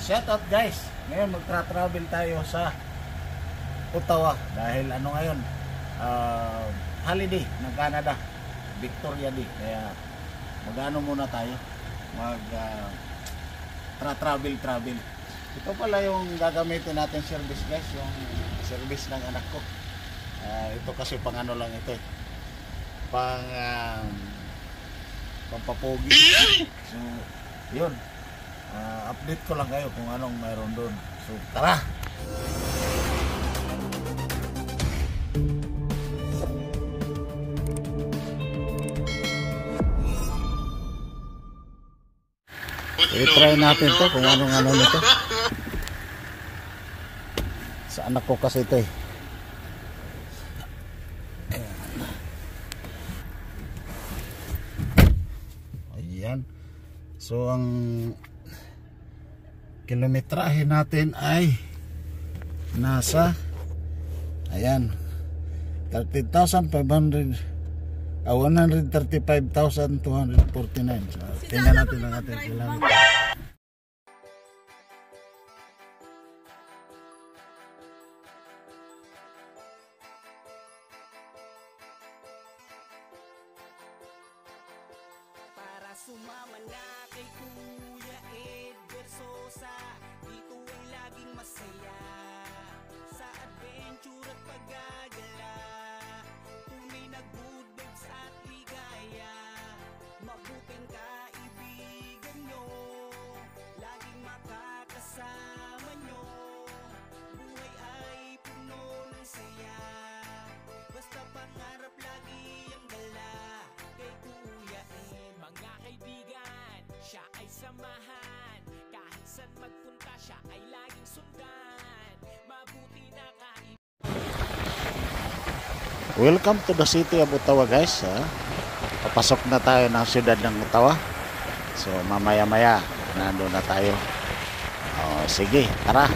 shout out guys. Ngayon magtra-travel tayo sa Ottawa dahil ano ngayon, holiday ng Canada, Victoria Day. Kaya magano muna tayo, travel. Ito pala yung gagamitin natin service guys, yung service ng anak ko. Ito kasi pang ano lang ito, pampapogi. So yun, update ko lang kayo kung anong mayroon doon. So tara. I-try natin to kung anong ano nito. Sa anak ko kasi ito eh. Ayan. So ang kilometrahe natin ay nasa, ayan, 135,249. So, tingnan natin ang ating kilometer. Para sumama na kay Kuya Edgar Sosa, dito ay laging masaya sa adventure at paggagala. Tunay na good vibes at ligaya, mabuting kaibigan nyo, laging makakasama nyo. Buhay ay puno ng saya, basta pangarap lagi ang dala kay Kuya Ed. Mga kaibigan, siya ay samahan, kahit saan magpunta siya ay laging sundan. Mabuti na kaibigan. Welcome to the city of Ottawa guys. Papasok na tayo ng siyudad ng Ottawa. So mamaya-maya nandun na tayo. Sige, tara.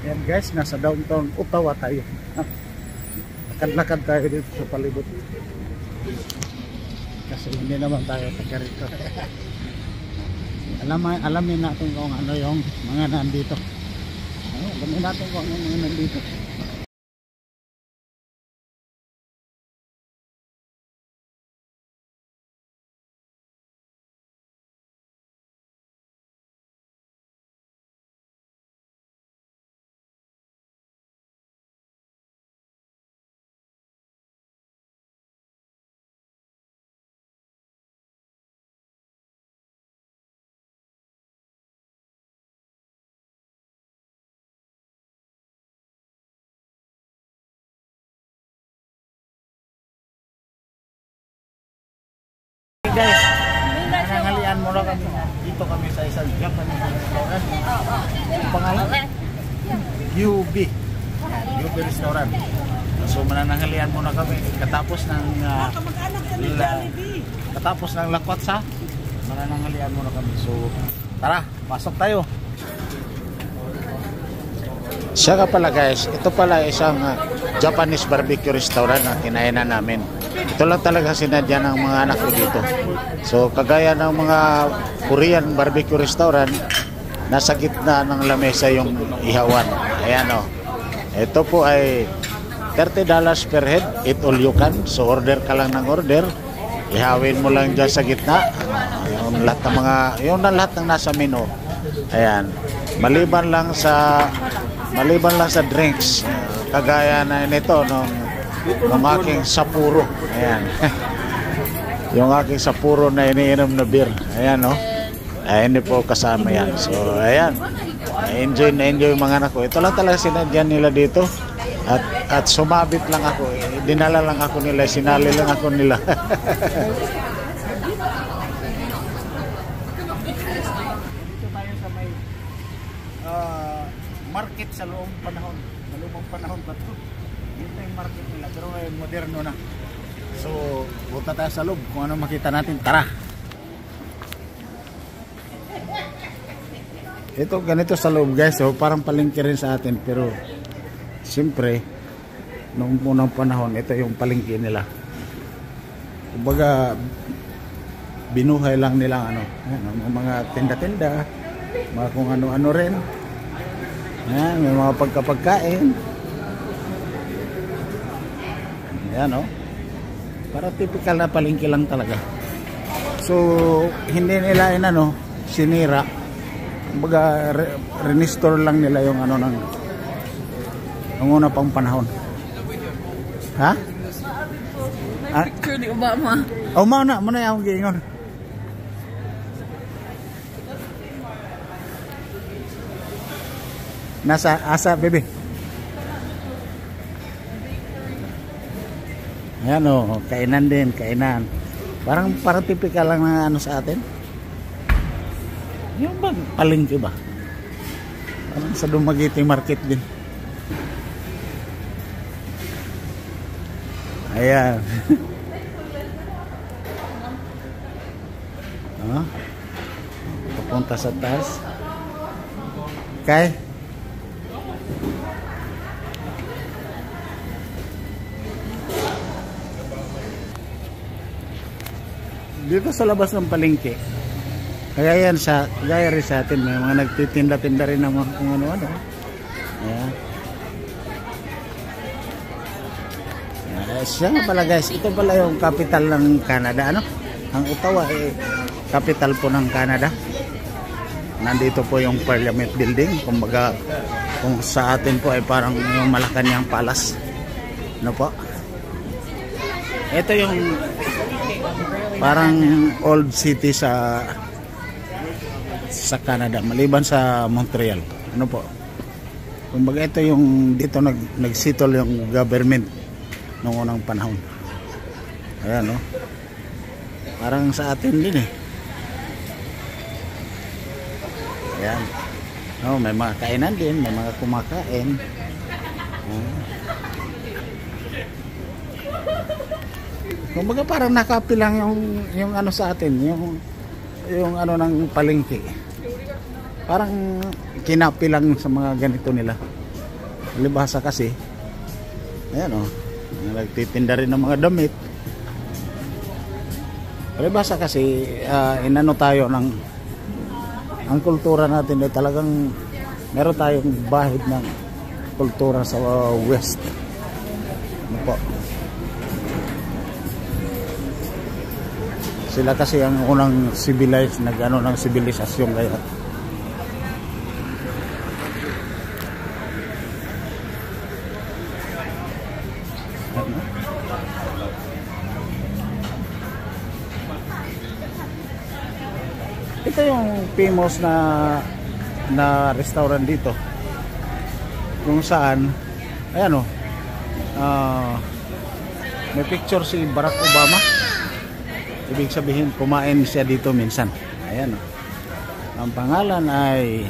Yan guys, nasa downtown Ottawa tayo. Lakad-lakad tayo dito sa palibot. Kasi hindi naman tayo taga rito. Alamin natin kung ano yung mga nandito. Alamin natin kung ano yung nandito. Guys, nanangalian muna kami. Dito kami sa isang Japanese restaurant. Ang pangalan? UB Restaurant. So mananangalian muna kami katapos ng lakwat sa mananangalian muna kami. So tara, pasok tayo. Siya ka pala guys, ito pala isang Japanese barbecue restaurant na kinainan namin. Ito lang talaga sinadya ng mga anak ko dito. So kagaya ng mga Korean barbecue restaurant, nasa gitna ng lamesa yung ihawan. Ayan o. Ito po ay $30 per head, eat all you can. So order ka lang ng order, ihawin mo lang dyan sa gitna yung lahat ng nasa menu. Ayan. Maliban lang sa drinks, kagaya na nito ng aking sapuro. Ayan. Yung aking sapuro na iniinom na beer. Ayan o. Hindi po kasama yan. So ayan, enjoy mga anak ko. Ito lang talaga sinadyan nila dito. At sumabit lang ako. Dinala lang ako nila, sinali lang ako nila. Dito tayo sa may market sa lumang panahon pa to. Ito yung market nila, pero ngayon moderno na. So punta tayo sa loob kung ano makita natin. Tara. Ito ganito sa loob guys, so parang palengke rin sa atin, pero siyempre noong unang panahon ito yung palengke nila. Kumbaga binuhay lang nila ano, mga tinda-tinda, mga kung ano-ano rin. Ayan, may mga pagkapagkain. Ayan o. Para typical na palengke lang talaga. So, hindi nila sinira. Kumbaga, restore lang nila yung ano ng una pang panahon. Ha? Picture ni Obama. Oh, muna yung giingon. Nasa asa, bebe. Ayan o, kainan din, kainan. Parang typical lang na ano sa atin. Yung bang palengke ba? Parang sa Dumaguete Market din. Ayan. Papunta sa taas. Okay. Dito sa labas ng palengke, kaya yan gaya rin sa atin, may mga nagtitinda-tinda rin ng mga kung ano-ano. Ayan. Siya nga pala guys, ito pala yung capital ng Canada, ano? Ang Ottawa ay capital po ng Canada. Nandito po yung Parliament Building, kumbaga kung sa atin po ay parang yung Malacanang Palace. Ano po? Ito yung parang old city sa Canada, maliban sa Montreal. Ano po? Kumbaga ito yung dito nagsettle yung government noong unang panahon. Ayan, no? Parang sa atin din eh. Ayan. No, may mga kainan din, may mga kumakain. Kumbaga parang nakapi lang yung ano sa atin, yung ano ng palengke. Parang kinapi lang sa mga ganito nila. Libasa kasi. Ayan o. Nagtitinda rin ng mga damit. Libasa kasi inano tayo ng ang kultura natin ay talagang meron tayong bahid ng kultura sa West. Ano po? Sila kasi ang unang civilized ng sibilisasyon kaya. Ito yung famous na restaurant dito. Kung saan ayan o. May picture si Barack Obama. Ibig sabihin, kumain siya dito minsan. Ayan o. Ang pangalan ay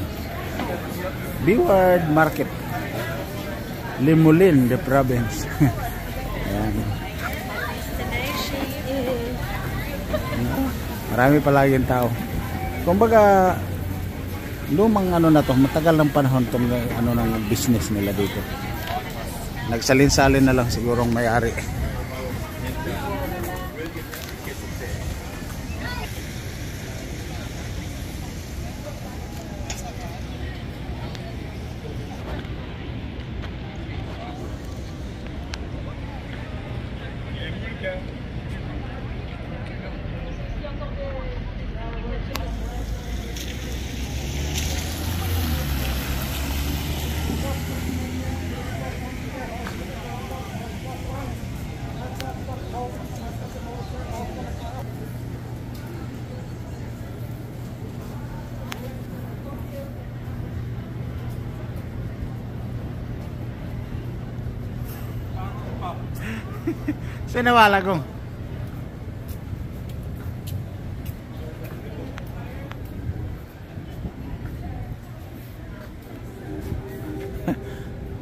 Biward Market, Limulin, the province. Ayan. Marami palaging tao. Kumbaga, lumang ano na to, matagal ng panahon tong ano ng business nila dito. Nagsalin-salin na lang sigurong may-ari. Sinawala ko.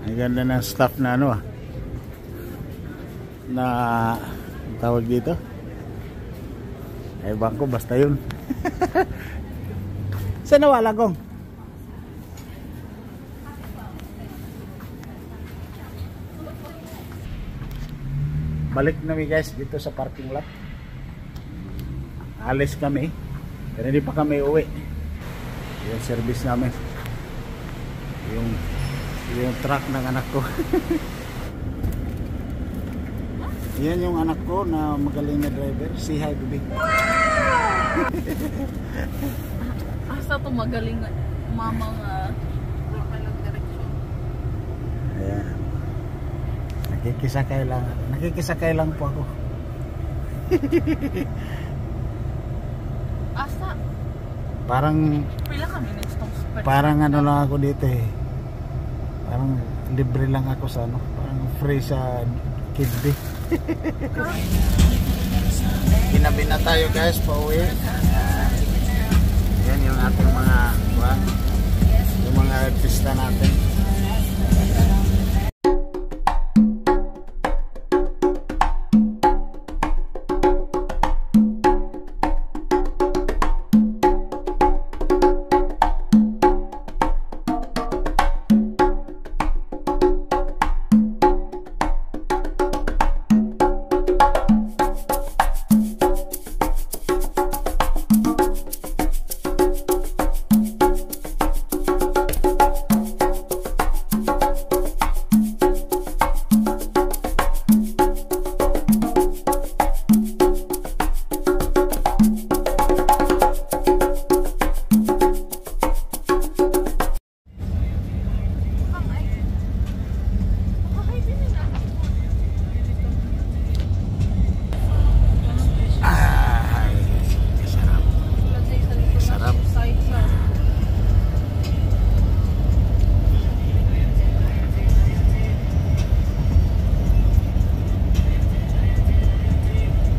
Ang ganda ng staff na ano na tawag dito. Ay bangko basta yun. Sinawala ko. Balik na guys dito sa parking lot. alis kami. Pero hindi pa kami uwi. Yung service namin. Yung truck ng anak ko. Yan yung anak ko na magaling na driver. Say hi, baby. Asa to magaling mama nga. Walang direksyon. Ayan. Nakikisakay lang po ako. Asa? Parang Pila kami next tong super. Parang ano lang ako dito eh. Parang libre lang ako sa ano. Parang free sa kidney. Ginabi na tayo guys, pauwi. Yan yung ating mga yung mga artista natin.